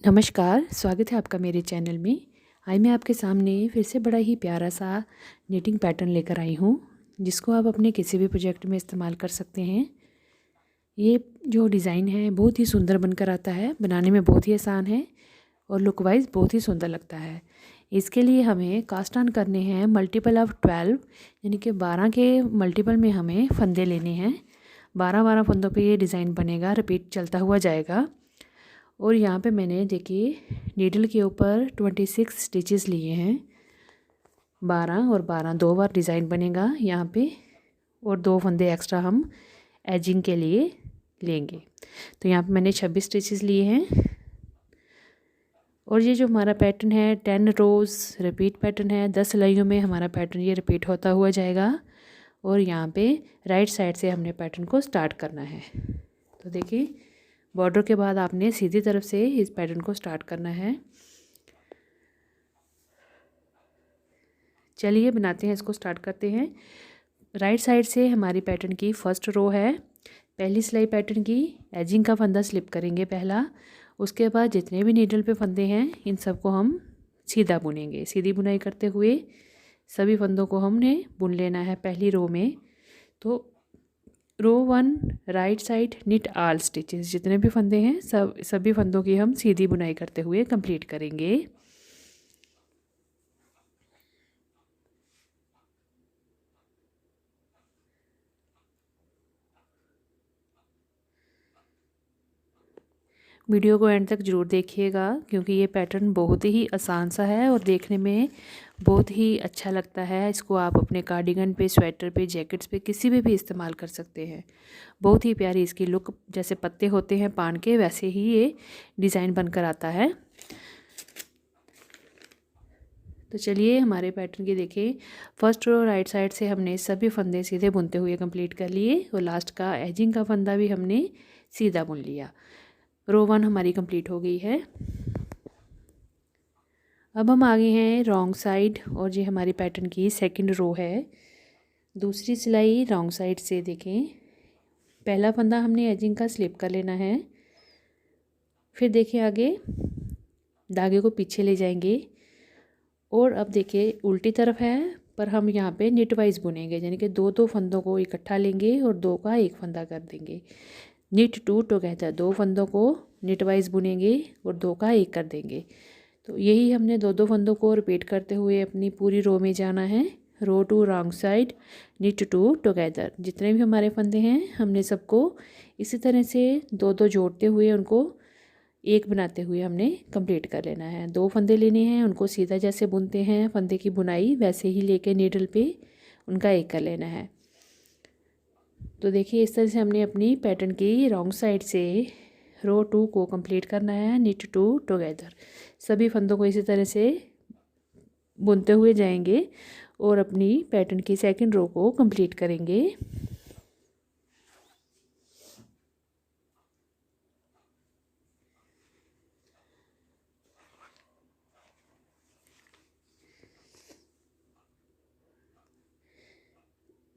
नमस्कार, स्वागत है आपका मेरे चैनल में। आज मैं आपके सामने फिर से बड़ा ही प्यारा सा निटिंग पैटर्न लेकर आई हूँ, जिसको आप अपने किसी भी प्रोजेक्ट में इस्तेमाल कर सकते हैं। ये जो डिज़ाइन है बहुत ही सुंदर बनकर आता है, बनाने में बहुत ही आसान है और लुक वाइज बहुत ही सुंदर लगता है। इसके लिए हमें कास्ट ऑन करने हैं मल्टीपल ऑफ 12, यानी कि 12 के मल्टीपल में हमें फंदे लेने हैं। 12-12 फंदों पे ये डिज़ाइन बनेगा, रिपीट चलता हुआ जाएगा। और यहाँ पे मैंने देखिए नीडल के ऊपर 26 स्टिचेस लिए हैं। 12 और 12 दो बार डिज़ाइन बनेगा यहाँ पे, और 2 फंदे एक्स्ट्रा हम एजिंग के लिए लेंगे। तो यहाँ पे मैंने 26 स्टिचेस लिए हैं। और ये जो हमारा पैटर्न है 10 रोज़ रिपीट पैटर्न है। 10 सिलाइयों में हमारा पैटर्न ये रिपीट होता हुआ जाएगा। और यहाँ पे राइट साइड से हमने पैटर्न को स्टार्ट करना है। तो देखिए बॉर्डर के बाद आपने सीधी तरफ से इस पैटर्न को स्टार्ट करना है। चलिए बनाते हैं, इसको स्टार्ट करते हैं। राइट साइड से हमारी पैटर्न की फर्स्ट रो है। पहली सिलाई पैटर्न की एजिंग का फंदा स्लिप करेंगे पहला। उसके बाद जितने भी नीडल पे फंदे हैं इन सबको हम सीधा बुनेंगे। सीधी बुनाई करते हुए सभी फंदों को हमने बुन लेना है पहली रो में। तो row 1 right side knit all stitches, जितने भी फंदे हैं सभी फंदों की हम सीधी बुनाई करते हुए कंप्लीट करेंगे। वीडियो को एंड तक ज़रूर देखिएगा, क्योंकि ये पैटर्न बहुत ही आसान सा है और देखने में बहुत ही अच्छा लगता है। इसको आप अपने कार्डिगन पे, स्वेटर पे, जैकेट्स पे किसी भी इस्तेमाल कर सकते हैं। बहुत ही प्यारी इसकी लुक, जैसे पत्ते होते हैं पान के वैसे ही ये डिज़ाइन बनकर आता है। तो चलिए हमारे पैटर्न की देखिए फर्स्ट रो राइट साइड से हमने सभी फंदे सीधे बुनते हुए कंप्लीट कर लिए, और लास्ट का एजिंग का फंदा भी हमने सीधा बुन लिया। रो 1 हमारी कंप्लीट हो गई है। अब हम आगे हैं रॉन्ग साइड, और ये हमारी पैटर्न की सेकंड रो है। दूसरी सिलाई रॉन्ग साइड से देखें, पहला फंदा हमने एजिंग का स्लिप कर लेना है। फिर देखिए आगे धागे को पीछे ले जाएंगे, और अब देखिए उल्टी तरफ है पर हम यहाँ पे निट वाइज बुनेंगे, यानी कि दो फंदों को इकट्ठा लेंगे और 2 का एक फंदा कर देंगे। निट 2 टुगेदर, 2 फंदों को निट वाइज बुनेंगे और 2 का एक कर देंगे। तो यही हमने 2 फंदों को रिपीट करते हुए अपनी पूरी रो में जाना है। रो 2 रॉन्ग साइड निट 2 टुगेदर, जितने भी हमारे फंदे हैं हमने सबको इसी तरह से 2 जोड़ते हुए उनको एक बनाते हुए हमने कंप्लीट कर लेना है। 2 फंदे लेने हैं, उनको सीधा जैसे बुनते हैं फंदे की बुनाई वैसे ही लेके नीडल पे उनका एक कर लेना है। तो देखिए इस तरह से हमने अपनी पैटर्न की रॉन्ग साइड से रो 2 को कंप्लीट करना है। निट 2 टुगेदर, सभी फंदों को इसी तरह से बुनते हुए जाएंगे और अपनी पैटर्न की सेकंड रो को कंप्लीट करेंगे।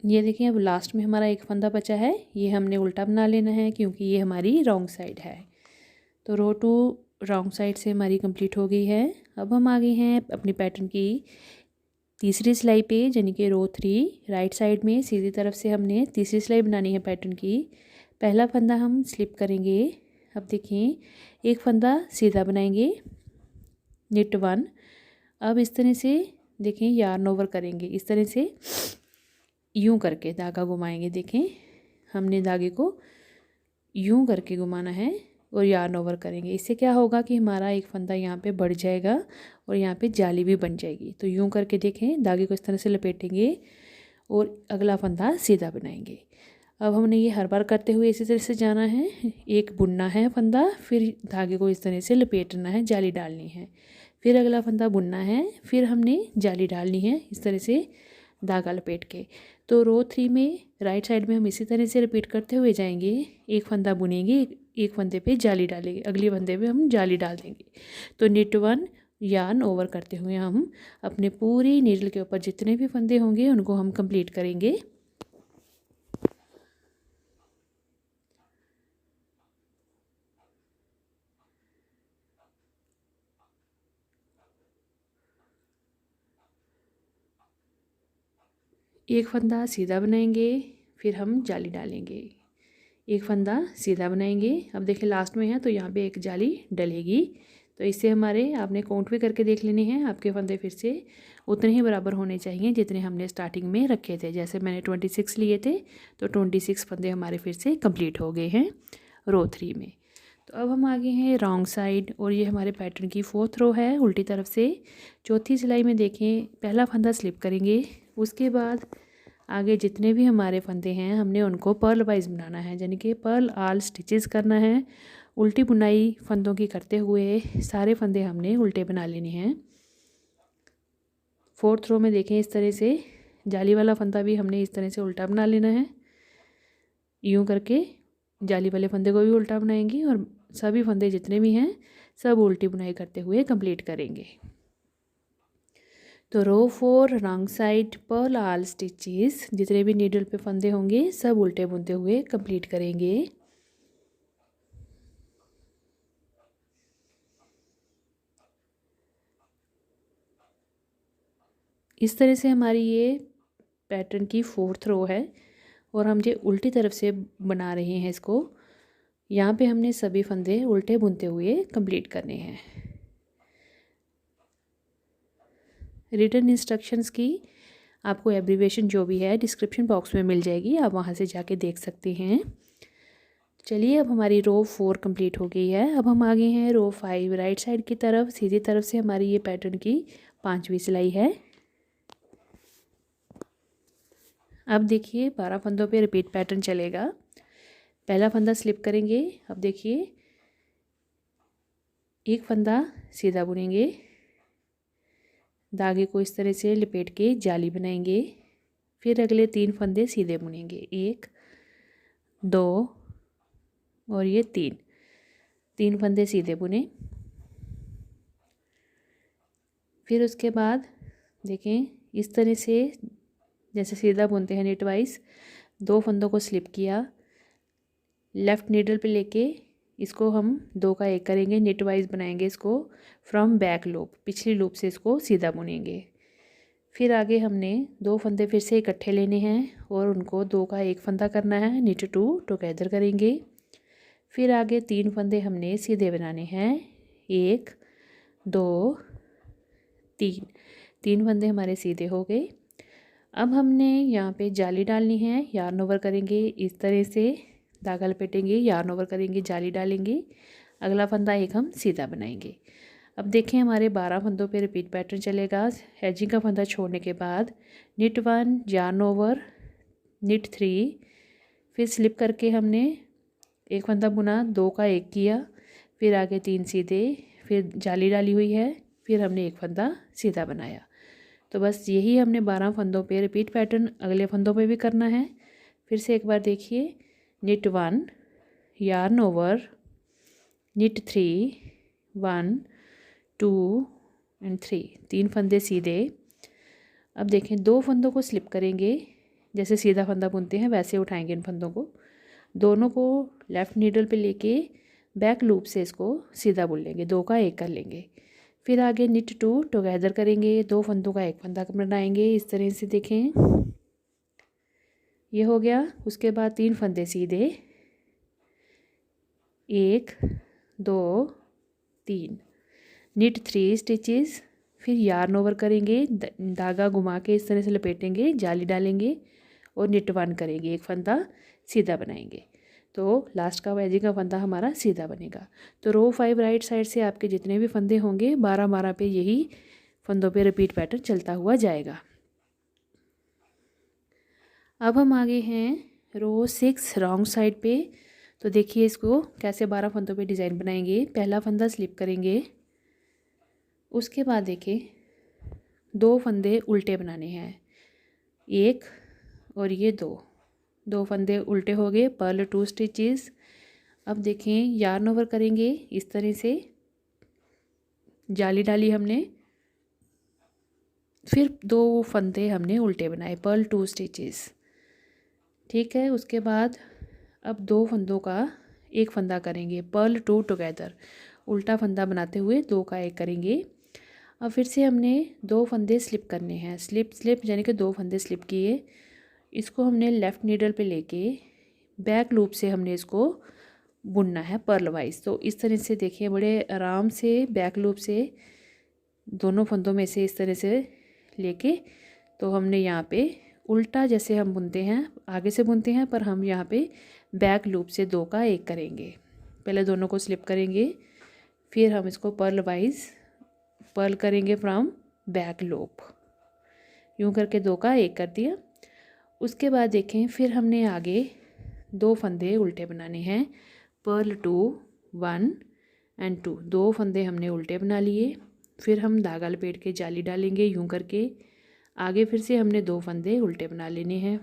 ये देखिए अब लास्ट में हमारा एक फंदा बचा है, ये हमने उल्टा बना लेना है क्योंकि ये हमारी रॉन्ग साइड है। तो रो 2 रॉन्ग साइड से हमारी कंप्लीट हो गई है। अब हम आगे हैं अपनी पैटर्न की तीसरी सिलाई पे, यानी कि रो 3 राइट साइड में सीधी तरफ से हमने तीसरी सिलाई बनानी है पैटर्न की। पहला फंदा हम स्लिप करेंगे। अब देखिए एक फंदा सीधा बनाएंगे निट 1। अब इस तरह से देखें यार्न ओवर करेंगे, इस तरह से यूं करके धागा घुमाएंगे। देखें हमने धागे को यूं करके घुमाना है और यार्न ओवर करेंगे। इससे क्या होगा कि हमारा एक फंदा यहाँ पे बढ़ जाएगा और यहाँ पे जाली भी बन जाएगी। तो यूं करके देखें धागे को इस तरह से लपेटेंगे और अगला फंदा सीधा बनाएंगे। अब हमने ये हर बार करते हुए इसी तरह से जाना है। एक बुनना है फंदा, फिर धागे को इस तरह से लपेटना है, जाली डालनी है, फिर अगला फंदा बुनना है, फिर हमने जाली डालनी है इस तरह से धागा लपेट के। तो रो 3 में राइट साइड में हम इसी तरह से रिपीट करते हुए जाएंगे। एक फंदा बुनेंगे, एक फंदे पे जाली डालेंगे, अगले फंदे पे हम जाली डाल देंगे। तो निट 1 यार्न ओवर करते हुए हम अपने पूरी नीडल के ऊपर जितने भी फंदे होंगे उनको हम कंप्लीट करेंगे। एक फंदा सीधा बनाएंगे, फिर हम जाली डालेंगे। एक फंदा सीधा बनाएंगे। अब देखिए लास्ट में है तो यहाँ पे एक जाली डलेगी। तो इससे हमारे आपने काउंट भी करके देख लेने हैं, आपके फंदे फिर से उतने ही बराबर होने चाहिए जितने हमने स्टार्टिंग में रखे थे। जैसे मैंने 26 लिए थे तो 26 फंदे हमारे फिर से कंप्लीट हो गए हैं रो 3 में। तो अब हम आगे हैं रॉन्ग साइड, और ये हमारे पैटर्न की 4th रो है उल्टी तरफ से। चौथी सिलाई में देखें पहला फंदा स्लिप करेंगे, उसके बाद आगे जितने भी हमारे फंदे हैं हमने उनको पर्ल वाइज बनाना है, यानी कि पर्ल आल स्टिचेस करना है। उल्टी बुनाई फंदों की करते हुए सारे फंदे हमने उल्टे बना लेने हैं। 4th रो में देखें इस तरह से जाली वाला फंदा भी हमने इस तरह से उल्टा बना लेना है। यूँ करके जाली वाले फंदे को भी उल्टा बनाएंगे और सभी फंदे जितने भी हैं सब उल्टी बुनाई करते हुए कंप्लीट करेंगे। तो रो 4 रॉन्ग साइड पर्ल आल स्टिचेस, जितने भी नीडल पे फंदे होंगे सब उल्टे बुनते हुए कंप्लीट करेंगे। इस तरह से हमारी ये पैटर्न की 4th रो है और हम जो उल्टी तरफ से बना रहे हैं इसको, यहाँ पे हमने सभी फंदे उल्टे बुनते हुए कंप्लीट करने हैं। रिटन इंस्ट्रक्शंस की आपको एब्रीवेशन जो भी है डिस्क्रिप्शन बॉक्स में मिल जाएगी, आप वहाँ से जाके देख सकते हैं। चलिए अब हमारी रो 4 कंप्लीट हो गई है। अब हम आगे हैं रो 5 राइट साइड की तरफ। सीधी तरफ से हमारी ये पैटर्न की 5वीं सिलाई है। अब देखिए 12 फंदों पे रिपीट पैटर्न चलेगा। पहला फंदा स्लिप करेंगे। अब देखिए एक फंदा सीधा बुनेंगे, धागे को इस तरह से लपेट के जाली बनाएंगे। फिर अगले 3 फंदे सीधे बुनेंगे, 1 2 और ये 3 फंदे सीधे बुने। फिर उसके बाद देखें इस तरह से जैसे सीधा बुनते हैं नीट वाइज, 2 फंदों को स्लिप किया, लेफ़्ट नीडल पे लेके इसको हम 2 का 1 करेंगे, नीट वाइज बनाएंगे इसको फ्रॉम बैक लूप, पिछली लूप से इसको सीधा बुनेंगे। फिर आगे हमने 2 फंदे फिर से इकट्ठे लेने हैं और उनको 2 का 1 फंदा करना है, नीट टू टुगेदर करेंगे। फिर आगे 3 फंदे हमने सीधे बनाने हैं, 1 2 3 फंदे हमारे सीधे हो गए। अब हमने यहाँ पे जाली डालनी है, यार्न ओवर करेंगे इस तरह से, धागा लपेटेंगे, यार्न ओवर करेंगे, जाली डालेंगे, अगला फंदा एक हम सीधा बनाएंगे। अब देखें हमारे 12 फंदों पे रिपीट पैटर्न चलेगा। हैजिंग का फंदा छोड़ने के बाद निट 1 यार्न ओवर, निट 3, फिर स्लिप करके हमने एक फंदा बुना, 2 का 1 किया, फिर आगे 3 सीधे, फिर जाली डाली हुई है, फिर हमने एक फंदा सीधा बनाया। तो बस यही हमने 12 फंदों पे रिपीट पैटर्न अगले फंदों पे भी करना है। फिर से एक बार देखिए, knit 1 yarn over, knit 3 1 2 and 3 फंदे सीधे। अब देखें 2 फंदों को स्लिप करेंगे, जैसे सीधा फंदा बुनते हैं वैसे उठाएंगे इन फंदों को, दोनों को लेफ़्ट नीडल पे लेके बैक लूप से इसको सीधा बुन लेंगे, 2 का 1 कर लेंगे। फिर आगे निट टू टुगेदर करेंगे, 2 फंदों का 1 फंदा बनाएंगे इस तरह से। देखें ये हो गया। उसके बाद 3 फंदे सीधे, 1 2 3, निट 3 स्टिचेस, फिर यार्न ओवर करेंगे, धागा घुमा के इस तरह से लपेटेंगे, जाली डालेंगे और निट 1 करेंगे, एक फंदा सीधा बनाएंगे। तो लास्ट का हैजिंग का फंदा हमारा सीधा बनेगा। तो रो 5 राइट साइड से आपके जितने भी फंदे होंगे 12 पे यही फंदों पे रिपीट पैटर्न चलता हुआ जाएगा। अब हम आगे हैं रो 6 रॉन्ग साइड पे। तो देखिए इसको कैसे 12 फंदों पे डिज़ाइन बनाएंगे। पहला फंदा स्लिप करेंगे, उसके बाद देखिए 2 फंदे उल्टे बनाने हैं, 1 और ये 2 फंदे उल्टे हो गए, पर्ल 2 स्टिचेस। अब देखें यार्न ओवर करेंगे इस तरह से, जाली डाली हमने, फिर 2 फंदे हमने उल्टे बनाए, पर्ल 2 स्टिचेस, ठीक है। उसके बाद अब 2 फंदों का 1 फंदा करेंगे, पर्ल 2 टुगेदर, उल्टा फंदा बनाते हुए 2 का 1 करेंगे। अब फिर से हमने 2 फंदे स्लिप करने हैं, स्लिप स्लिप यानी कि 2 फंदे स्लिप किए। इसको हमने लेफ़्ट नीडल पे लेके बैक लूप से हमने इसको बुनना है पर्ल वाइज। तो इस तरह से देखिए, बड़े आराम से बैक लूप से दोनों फंदों में से इस तरह से लेके तो हमने यहाँ पे उल्टा जैसे हम बुनते हैं, आगे से बुनते हैं, पर हम यहाँ पे बैक लूप से 2 का 1 करेंगे। पहले दोनों को स्लिप करेंगे, फिर हम इसको पर्ल वाइज पर्ल करेंगे फ्रॉम बैक लूप। यूँ करके 2 का 1 कर दिया। उसके बाद देखें, फिर हमने आगे 2 फंदे उल्टे बनाने हैं, पर्ल 2 1 एंड 2, 2 फंदे हमने उल्टे बना लिए। फिर हम धागा लपेट के जाली डालेंगे यूँ करके। आगे फिर से हमने 2 फंदे उल्टे बना लेने हैं।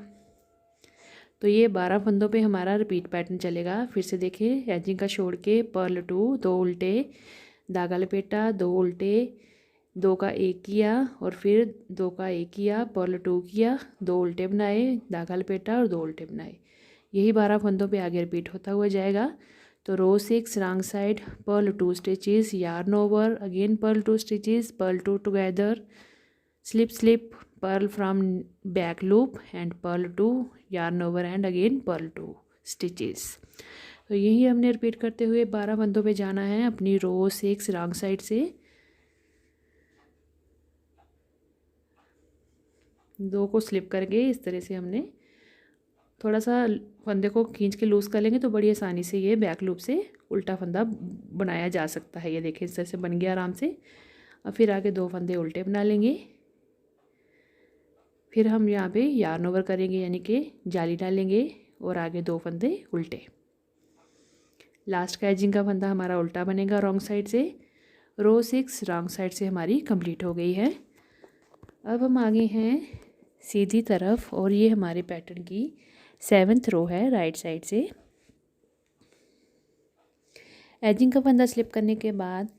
तो ये 12 फंदों पे हमारा रिपीट पैटर्न चलेगा। फिर से देखिए, एजिंग का छोड़ के पर्ल 2, 2 उल्टे, धागा लपेटा, 2 उल्टे, 2 का 1 किया और फिर 2 का 1 किया, पर्ल 2 किया, 2 उल्टे बनाए, धागा लपेटा और 2 उल्टे बनाए। यही 12 फंदों पे आगे रिपीट होता हुआ जाएगा। तो row 6 wrong side, purl 2 stitches, yarn over, again purl 2 stitches, purl 2 together, slip slip, purl from back loop and purl 2, yarn over and again purl 2 stitches. तो यही हमने रिपीट करते हुए 12 फंदों पे जाना है अपनी रो 6 रॉन्ग साइड से। 2 को स्लिप करके इस तरह से हमने थोड़ा सा फंदे को खींच के लूज़ कर लेंगे तो बड़ी आसानी से ये बैक लूप से उल्टा फंदा बनाया जा सकता है। ये देखिए, इस तरह से बन गया आराम से। अब फिर आगे 2 फंदे उल्टे बना लेंगे। फिर हम यहाँ पे यार्न ओवर करेंगे यानी कि जाली डालेंगे और आगे 2 फंदे उल्टे। लास्ट का एजिंग का फंदा हमारा उल्टा बनेगा रॉन्ग साइड से। रो 6 रॉन्ग साइड से हमारी कंप्लीट हो गई है। अब हम आगे हैं सीधी तरफ और ये हमारे पैटर्न की 7th रो है राइट साइड से। एजिंग का फंदा स्लिप करने के बाद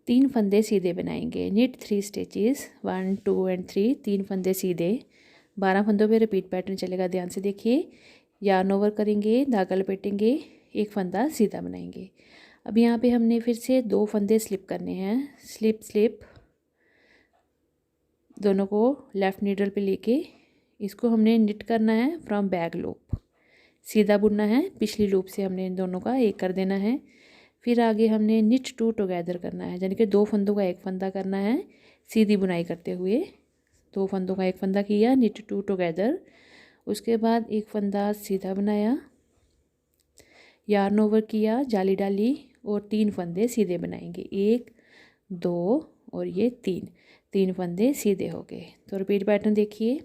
3 फंदे सीधे बनाएंगे। निट 3 स्टिचेस, 1 2 एंड 3, 3 फंदे सीधे। 12 फंदों पे रिपीट पैटर्न चलेगा, ध्यान से देखिए। यार्न ओवर करेंगे, धागा लपेटेंगे, 1 फंदा सीधा बनाएंगे। अब यहाँ पे हमने फिर से 2 फंदे स्लिप करने हैं, स्लिप स्लिप। दोनों को लेफ़्ट नीडल पे लेके इसको हमने निट करना है फ्रॉम बैक लूप, सीधा बुनना है। पिछली लूप से हमने इन दोनों का 1 कर देना है। फिर आगे हमने निट 2 टुगेदर करना है, यानी कि 2 फंदों का 1 फंदा करना है सीधी बुनाई करते हुए। 2 फंदों का 1 फंदा किया, निट 2 टुगेदर। उसके बाद 1 फंदा सीधा बनाया, यार्न ओवर किया, जाली डाली और 3 फंदे सीधे बनाएंगे। 1 2 और ये 3 फंदे सीधे हो गए। तो रिपीट पैटर्न देखिए,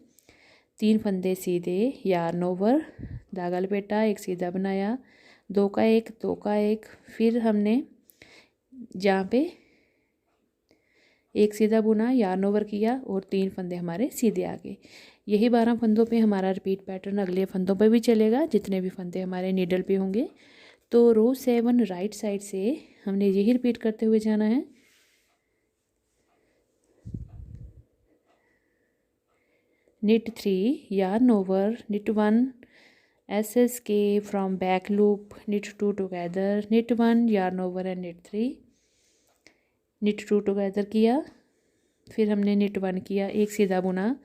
3 फंदे सीधे, यार्न ओवर, धागा लपेटा, 1 सीधा बनाया, 2 का 1, 2 का 1। फिर हमने जहाँ पे 1 सीधा बुना, यार्न ओवर किया और 3 फंदे हमारे सीधे आ गए। यही 12 फंदों पे हमारा रिपीट पैटर्न अगले फंदों पे भी चलेगा, जितने भी फंदे हमारे नीडल पे होंगे। तो रो 7 राइट साइड से हमने यही रिपीट करते हुए जाना है। knit 3, yarn over, knit 1, SSK from back loop, knit 2 together, knit 1, yarn over and knit 3, knit 2 together किया। फिर हमने knit 1 किया, 1 सीधा बुना,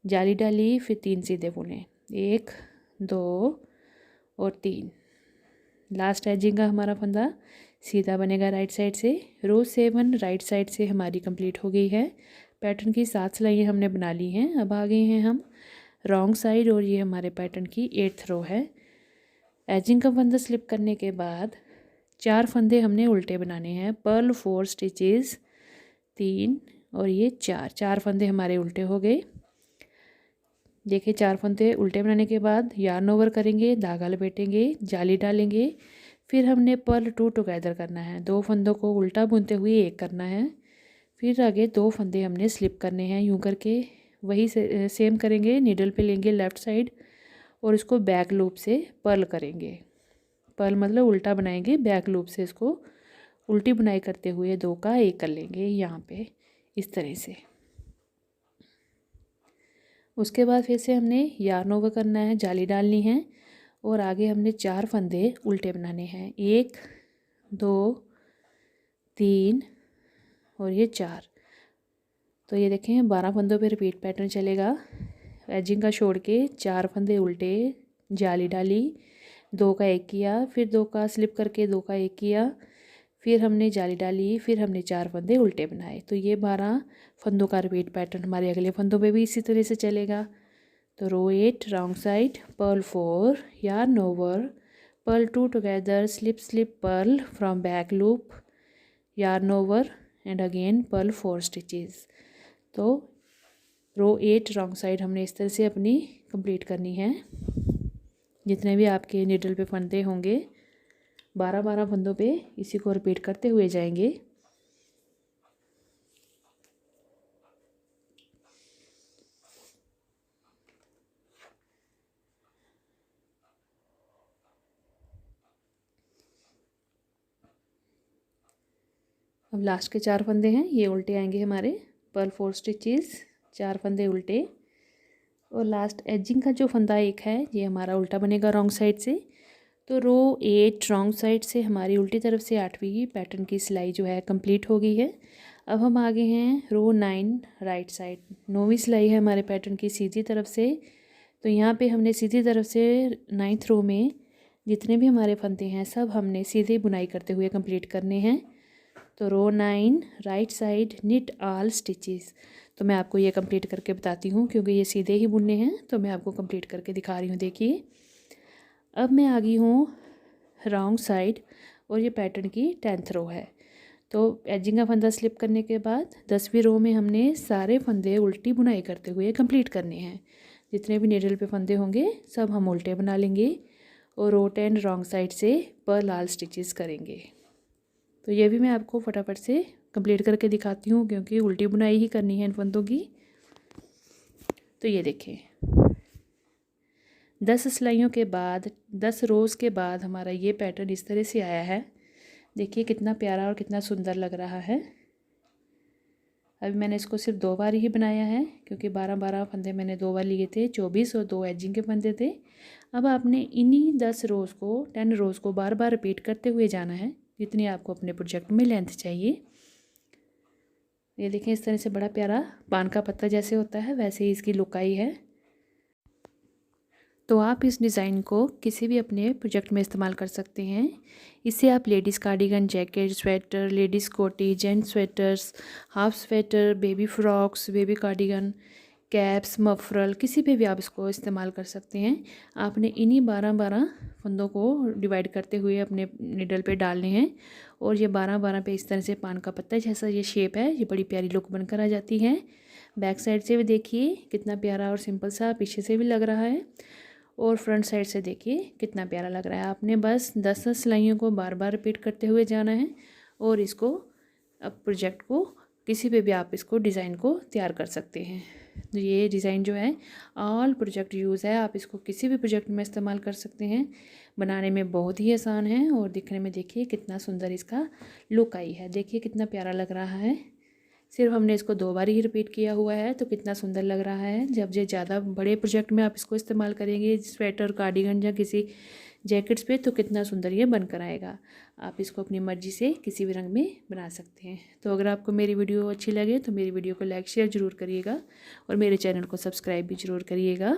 जाली डाली, फिर 3 सीधे बुने, 1 2 और 3। लास्ट एजिंग का हमारा फंदा सीधा बनेगा राइट साइड से। रो 7 राइट साइड से हमारी कंप्लीट हो गई है। पैटर्न की 7 सिलाइयाँ हमने बना ली हैं। अब आ गए हैं हम रॉन्ग साइड और ये हमारे पैटर्न की 8th रो है। एजिंग का फंदा स्लिप करने के बाद 4 फंदे हमने उल्टे बनाने हैं। पर्ल 4 स्टिचेस, 3 और ये 4 फंदे हमारे उल्टे हो गए। देखिए, 4 फंदे उल्टे बनाने के बाद यार्न ओवर करेंगे, धागा लपेटेंगे, जाली डालेंगे। फिर हमने पर्ल 2 टुगेदर करना है, 2 फंदों को उल्टा बुनते हुए 1 करना है। फिर आगे 2 फंदे हमने स्लिप करने हैं यूँ करके। वही सेम करेंगे, नीडल पे लेंगे लेफ़्ट साइड और इसको बैक लूप से पर्ल करेंगे। पर्ल मतलब उल्टा बनाएंगे, बैक लूप से इसको उल्टी बुनाई करते हुए 2 का 1 कर लेंगे यहाँ पे इस तरह से। उसके बाद फिर से हमने यार्न ओवर करना है, जाली डालनी है और आगे हमने 4 फंदे उल्टे बनाने हैं, 1 2 3 और ये 4। तो ये देखें 12 फंदों पे रिपीट पैटर्न चलेगा। एजिंग का छोड़ के 4 फंदे उल्टे, जाली डाली, 2 का 1 किया, फिर 2 का स्लिप करके 2 का 1 किया, फिर हमने जाली डाली, फिर हमने 4 फंदे उल्टे बनाए। तो ये 12 फंदों का रिपीट पैटर्न हमारे अगले फंदों पे भी इसी तरह से चलेगा। तो row 8 wrong side, purl 4, yarn over, purl 2 together, slip slip purl from back loop, yarn over and again purl 4 stitches. तो रो 8 रॉन्ग साइड हमने इस तरह से अपनी कंप्लीट करनी है। जितने भी आपके नीडल पे फंदे होंगे 12-12 फंदों पे इसी को रिपीट करते हुए जाएंगे। अब लास्ट के 4 फंदे हैं, ये उल्टे आएंगे हमारे, पर्ल 4 स्टिचेस, 4 फंदे उल्टे, और लास्ट एजिंग का जो फंदा एक है ये हमारा उल्टा बनेगा रॉन्ग साइड से। तो रो 8 रॉन्ग साइड से हमारी उल्टी तरफ से 8वीं पैटर्न की सिलाई जो है कंप्लीट हो गई है। अब हम आगे हैं रो 9 राइट साइड, 9वीं सिलाई है हमारे पैटर्न की सीधी तरफ से। तो यहाँ पे हमने सीधी तरफ से 9th रो में जितने भी हमारे फंदे हैं सब हमने सीधे बुनाई करते हुए कंप्लीट करने हैं। तो row 9 right side, knit all stitches. तो मैं आपको ये कंप्लीट करके बताती हूँ क्योंकि ये सीधे ही बुनने हैं, तो मैं आपको कंप्लीट करके दिखा रही हूँ। देखिए अब मैं आ गई हूँ रॉन्ग साइड और ये पैटर्न की 10th रो है। तो एजिंग का फंदा स्लिप करने के बाद 10वीं रो में हमने सारे फंदे उल्टी बुनाई करते हुए कंप्लीट करने हैं। जितने भी नीडल पे फंदे होंगे सब हम उल्टे बना लेंगे और रो 10 रॉन्ग साइड से पर्ल ऑल स्टिचेस करेंगे। तो ये भी मैं आपको फटाफट से कंप्लीट करके दिखाती हूँ क्योंकि उल्टी बुनाई ही करनी है इन फंदों की। तो ये देखें 10 सिलाइयों के बाद 10 रोज़ के बाद हमारा ये पैटर्न इस तरह से आया है। देखिए कितना प्यारा और कितना सुंदर लग रहा है। अभी मैंने इसको सिर्फ 2 बार ही बनाया है क्योंकि 12-12 फंदे मैंने 2 बार लिए थे, 24 और 2 एजिंग के फंदे थे। अब आपने इन्हीं 10 रोज़ को 10 रोज़ को बार बार रिपीट करते हुए जाना है जितनी आपको अपने प्रोजेक्ट में लेंथ चाहिए। ये देखें इस तरह से बड़ा प्यारा पान का पत्ता जैसे होता है वैसे ही इसकी लुक आई है। तो आप इस डिज़ाइन को किसी भी अपने प्रोजेक्ट में इस्तेमाल कर सकते हैं। इससे आप ladies cardigan, jacket, sweater, ladies कोटी, gents sweaters, half sweater, baby frocks, baby cardigan, caps, muffler, किसी पे भी आप इसको इस्तेमाल कर सकते हैं। आपने इन्हीं 12-12 फंदों को डिवाइड करते हुए अपने निडल पे डालने हैं और ये 12-12 पे इस तरह से पान का पत्ता जैसा ये शेप है, ये बड़ी प्यारी लुक बनकर आ जाती है। बैक साइड से भी देखिए कितना प्यारा और सिंपल सा पीछे से भी लग रहा है और फ्रंट साइड से देखिए कितना प्यारा लग रहा है। आपने बस 10 सिलाइयों को बार बार रिपीट करते हुए जाना है और इसको अब प्रोजेक्ट को किसी पे भी आप इसको डिज़ाइन को तैयार कर सकते हैं। तो ये डिज़ाइन जो है ऑल प्रोजेक्ट यूज़ है, आप इसको किसी भी प्रोजेक्ट में इस्तेमाल कर सकते हैं। बनाने में बहुत ही आसान है और दिखने में देखिए कितना सुंदर इसका लुक आई है। देखिए कितना प्यारा लग रहा है। सिर्फ हमने इसको 2 बार ही रिपीट किया हुआ है तो कितना सुंदर लग रहा है। जब ये ज़्यादा बड़े प्रोजेक्ट में आप इसको इस्तेमाल करेंगे, स्वेटर, कार्डिगन या किसी जैकेट्स पे, तो कितना सुंदर ये बनकर आएगा। आप इसको अपनी मर्ज़ी से किसी भी रंग में बना सकते हैं। तो अगर आपको मेरी वीडियो अच्छी लगे तो मेरी वीडियो को लाइक शेयर ज़रूर करिएगा और मेरे चैनल को सब्सक्राइब भी ज़रूर करिएगा।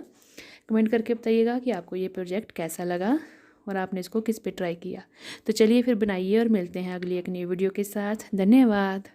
कमेंट करके बताइएगा कि आपको ये प्रोजेक्ट कैसा लगा और आपने इसको किस पे ट्राई किया। तो चलिए फिर बनाइए और मिलते हैं अगली एक नई वीडियो के साथ। धन्यवाद।